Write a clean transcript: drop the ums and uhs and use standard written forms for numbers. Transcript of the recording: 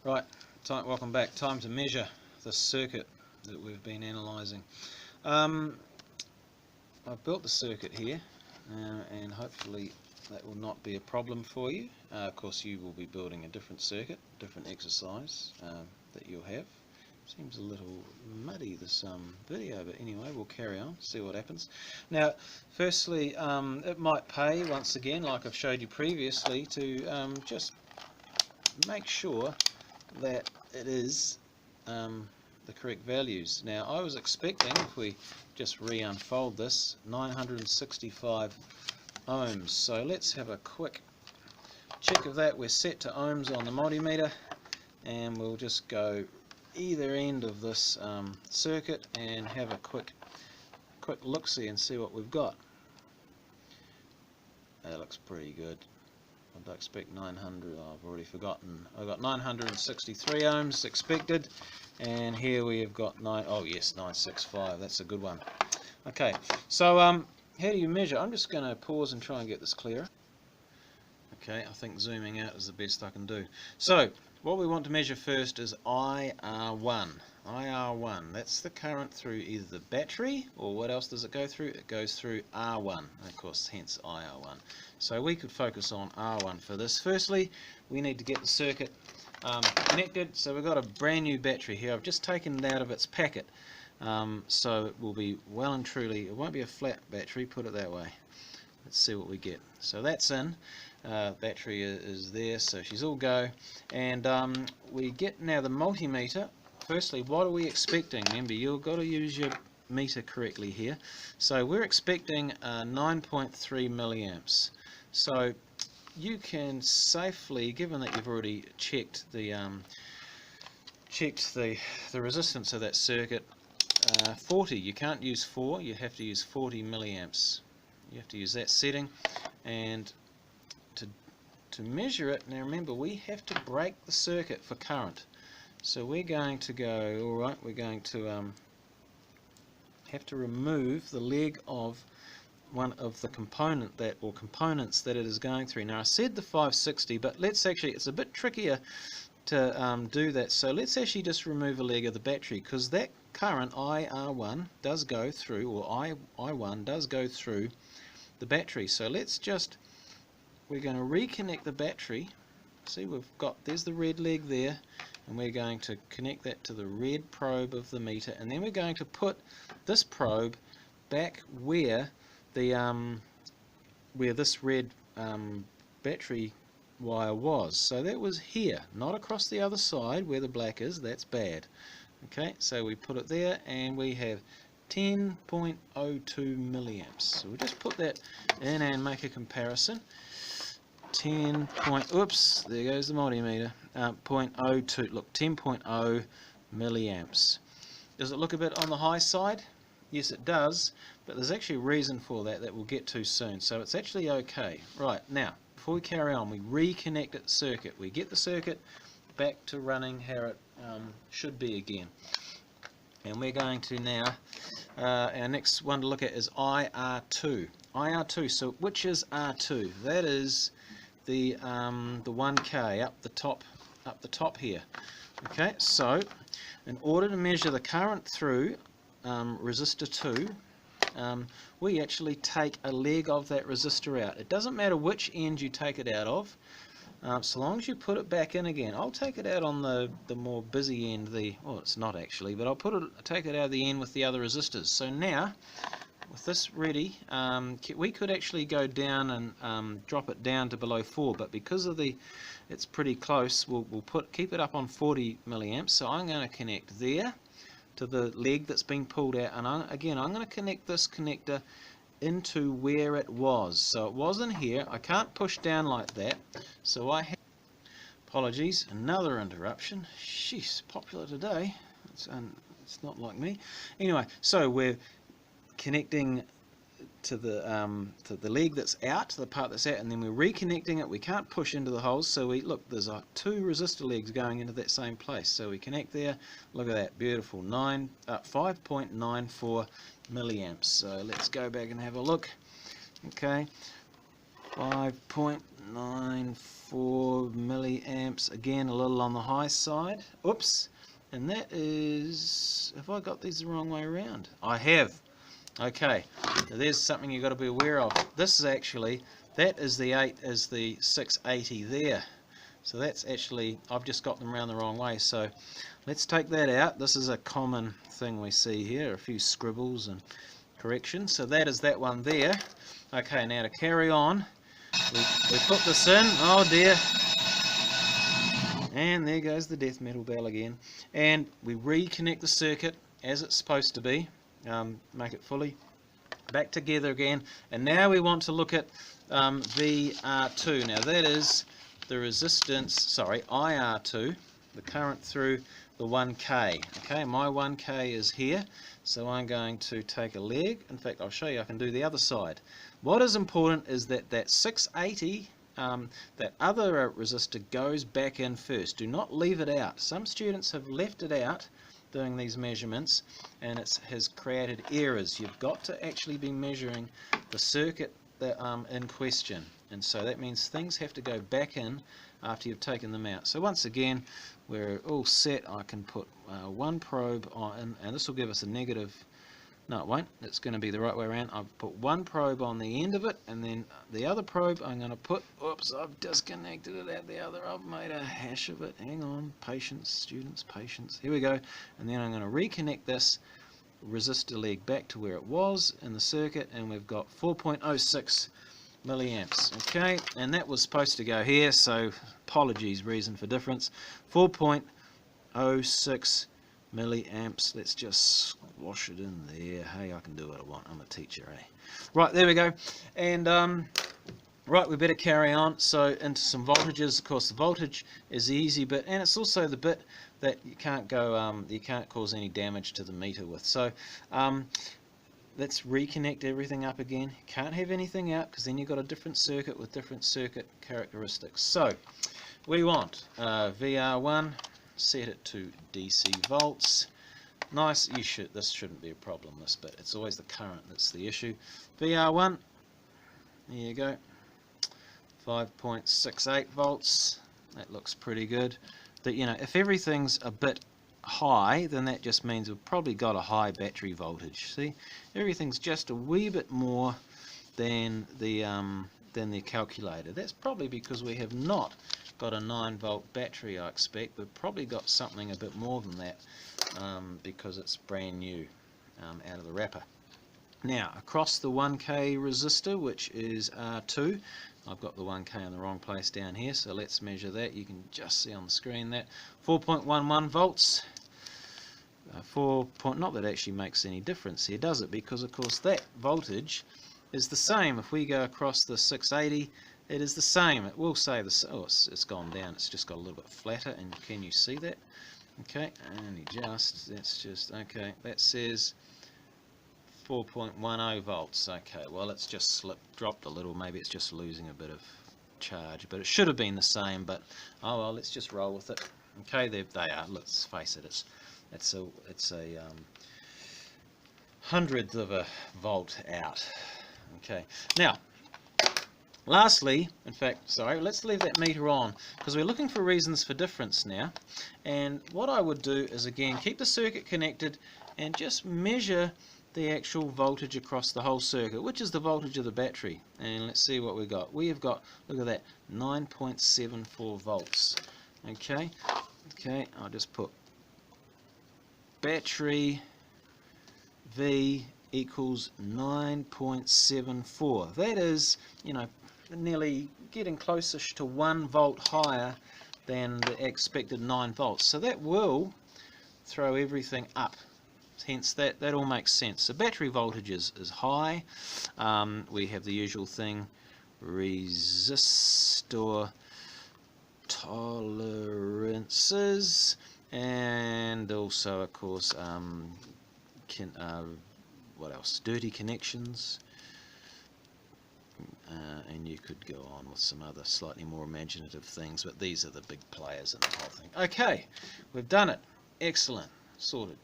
Right, welcome back. Time to measure the circuit that we've been analysing. I've built the circuit here, and hopefully that will not be a problem for you. Of course, you will be building a different circuit, different exercise that you'll have. Seems a little muddy, this video, but anyway, we'll carry on, see what happens. Now, firstly, it might pay, once again, like I've showed you previously, to just make sure that it is the correct values. Now, I was expecting, if we just re-unfold this, 965 ohms. So let's have a quick check of that. We're set to ohms on the multimeter, and we'll just go either end of this circuit and have a quick look-see and see what we've got. That looks pretty good. I'd expect 900, I've already forgotten. I've got 963 ohms expected, and here we have got 965. That's a good one. Okay, so how do you measure? I'm just going to pause and try and get this clearer. Okay, I think zooming out is the best I can do. So what we want to measure first is IR1. IR1, that's the current through either the battery, or what else does it go through? It goes through R1, of course, hence IR1. So we could focus on R1 for this. Firstly, we need to get the circuit connected. So we've got a brand new battery here. I've just taken it out of its packet. So it will be well and truly, it won't be a flat battery, put it that way. Let's see what we get. So that's in. Battery is there, so she's all go. And we get now the multimeter. Firstly, what are we expecting? Remember, you've got to use your meter correctly here. So we're expecting 9.3 milliamps. So you can safely, given that you've already checked the resistance of that circuit, 40. You can't use 4. You have to use 40 milliamps. You have to use that setting, and to measure it, now remember, we have to break the circuit for current. So we're going to go, alright, we're going to have to remove the leg of one of the components that it is going through. Now I said the 560, but let's actually, it's a bit trickier to do that. So let's actually just remove a leg of the battery, because that current IR1 does go through, or I1 does go through the battery. So we're going to reconnect the battery. See, there's the red leg there, and we're going to connect that to the red probe of the meter, and then we're going to put this probe back where this red battery wire was. So that was here, not across the other side where the black is. That's bad. Okay, so we put it there, and we have 10.02 milliamps. So we'll just put that in and make a comparison. Oops, there goes the multimeter. 0.02, look, 10.0 milliamps. Does it look a bit on the high side? Yes, it does, but there's actually a reason for that we'll get to soon. So it's actually okay. Right, now, before we carry on, we reconnect the circuit. We get the circuit back to running how it should be again. And we're going to now, our next one to look at is IR2. IR2, so which is R2? That is the 1K up the top here. Okay, so in order to measure the current through resistor 2, we actually take a leg of that resistor out. It doesn't matter which end you take it out of, so long as you put it back in again. I'll take it out on the more busy end, well, it's not actually, but I'll take it out of the end with the other resistors. So now, with this ready, we could actually go down and drop it down to below 4, but because of it's pretty close, we'll keep it up on 40 milliamps. So I'm going to connect there to the leg that's been pulled out, and I'm going to connect this connector into where it was. So it wasn't here. I can't push down like that, so apologies, another interruption. Sheesh, popular today. It's not like me. Anyway, so we're connecting to the leg that's out, to the part that's out, and then we're reconnecting it. We can't push into the holes, so there's 2 resistor legs going into that same place. So we connect there. Look at that, beautiful, 5.94 milliamps. So let's go back and have a look. Okay, 5.94 0.94 milliamps, again a little on the high side. Oops, and that is, have I got these the wrong way around? I have. Okay, now there's something you've got to be aware of. This is actually, that is the 680 there. So that's actually, I've just got them around the wrong way. So let's take that out. This is a common thing we see here, a few scribbles and corrections. So that is that one there. Okay, now to carry on, we put this in. Oh dear. And there goes the death metal bell again. And we reconnect the circuit as it's supposed to be. Make it fully back together again. And now we want to look at VR2. Now that is the resistance, sorry, IR2, the current through the 1K. Okay, my 1K is here, so I'm going to take a leg. In fact, I'll show you, I can do the other side. What is important is that that 680, that other resistor goes back in first. Do not leave it out. Some students have left it out doing these measurements, and it has created errors. You've got to actually be measuring the circuit that, in question, and so that means things have to go back in after you've taken them out. So once again, we're all set. I can put one probe on, and this will give us a negative. No, it won't. It's going to be the right way around. I've put one probe on the end of it, and then the other probe I'm going to put, oops, I've disconnected it at the other. I've made a hash of it. Hang on, patience, students, patience. Here we go. And then I'm going to reconnect this resistor leg back to where it was in the circuit, and we've got 4.06 milliamps. Okay, and that was supposed to go here, so apologies, reason for difference. 4.06 milliamps. Let's just squash it in there. Hey, I can do what I want. I'm a teacher, eh? Right, there we go. And right, we better carry on. So into some voltages. Of course, the voltage is the easy bit, and it's also the bit that you can't go, you can't cause any damage to the meter with. So let's reconnect everything up again. Can't have anything out because then you've got a different circuit with different circuit characteristics. So we want VR1, set it to DC volts. Nice, this shouldn't be a problem, this bit. It's always the current that's the issue. VR1, there you go, 5.68 volts. That looks pretty good. That, you know, if everything's a bit high, then that just means we've probably got a high battery voltage. See, everything's just a wee bit more than the calculator. That's probably because we have not got a 9-volt battery. I expect we've probably got something a bit more than that, because it's brand new out of the wrapper. Now across the 1K resistor, which is R2, I've got the 1K in the wrong place down here, so let's measure that. You can just see on the screen that 4.11 volts. Not that it actually makes any difference here, does it? Because of course that voltage is the same. If we go across the 680, it is the same. It will say this. Oh, it's gone down. It's just got a little bit flatter. And can you see that? Okay, and that's just okay. That says 4.10 volts. Okay, well, it's just dropped a little. Maybe it's just losing a bit of charge, but it should have been the same. But oh well, let's just roll with it. Okay, there they are. Let's face it. It's a hundredth of a volt out. Okay, now lastly, in fact, sorry, let's leave that meter on because we're looking for reasons for difference now. And what I would do is again keep the circuit connected and just measure the actual voltage across the whole circuit, which is the voltage of the battery. And let's see what we've got. We have got, look at that, 9.74 volts. Okay, I'll just put battery V equals 9.74. That is, you know, nearly getting closest to 1 volt higher than the expected 9 volts. So that will throw everything up. Hence that all makes sense. So battery voltage is high. We have the usual thing, resistor tolerances, and also of course what else? Dirty connections. And you could go on with some other slightly more imaginative things, but these are the big players in the whole thing. Okay, we've done it. Excellent. Sorted.